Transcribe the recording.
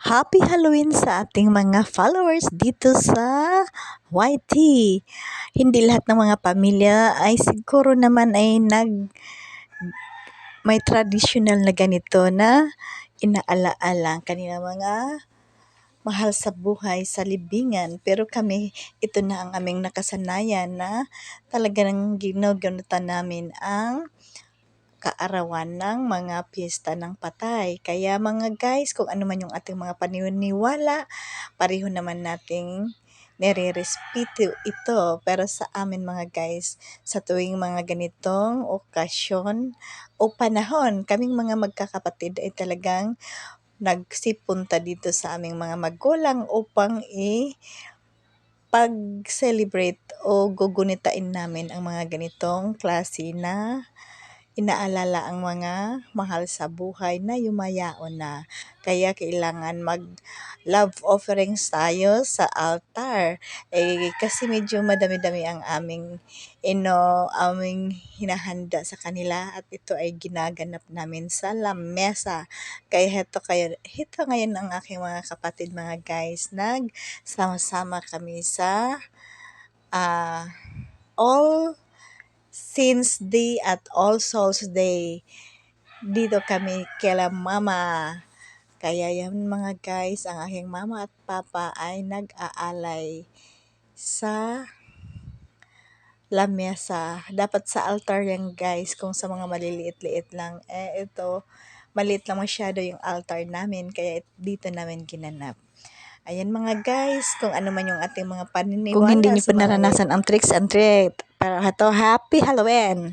Happy Halloween sa ating mga followers dito sa YT. Hindi lahat ng mga pamilya ay siguro naman ay may traditional na ganito na inaalaala ang kanilang mga mahal sa buhay sa libingan. Pero kami, ito na ang aming nakasanayan na talagang ginaganutan namin ang kaarawan ng mga piyesta ng patay. Kaya mga guys, kung ano man yung ating mga paniniwala, pareho naman nating nire-respeto ito. Pero sa amin mga guys, sa tuwing mga ganitong okasyon o panahon, kaming mga magkakapatid ay talagang nagsipunta dito sa aming mga magulang upang pag-celebrate o gugunitain namin ang mga ganitong klase na inaalala ang mga mahal sa buhay na yumayaon na. Kaya kailangan mag-love offerings tayo sa altar. Kasi medyo madami-dami ang aming hinahanda sa kanila at ito ay ginaganap namin sa lamesa. Kaya ito ngayon ang aking mga kapatid mga guys. Nagsama-sama kami sa All Saints Day at All Souls Day. Dito kami kila mama. Kaya yan mga guys, ang aking mama at papa ay nag-aalay sa lamesa. Dapat sa altar yan guys, kung sa mga maliliit-liit lang. Ito, maliit lang masyado yung altar namin, kaya dito namin ginanap. Ayan mga guys, kung ano man yung ating mga paniniwala. Kung hindi niyo pa naranasan ang tricks and treat, para ito, Happy Halloween!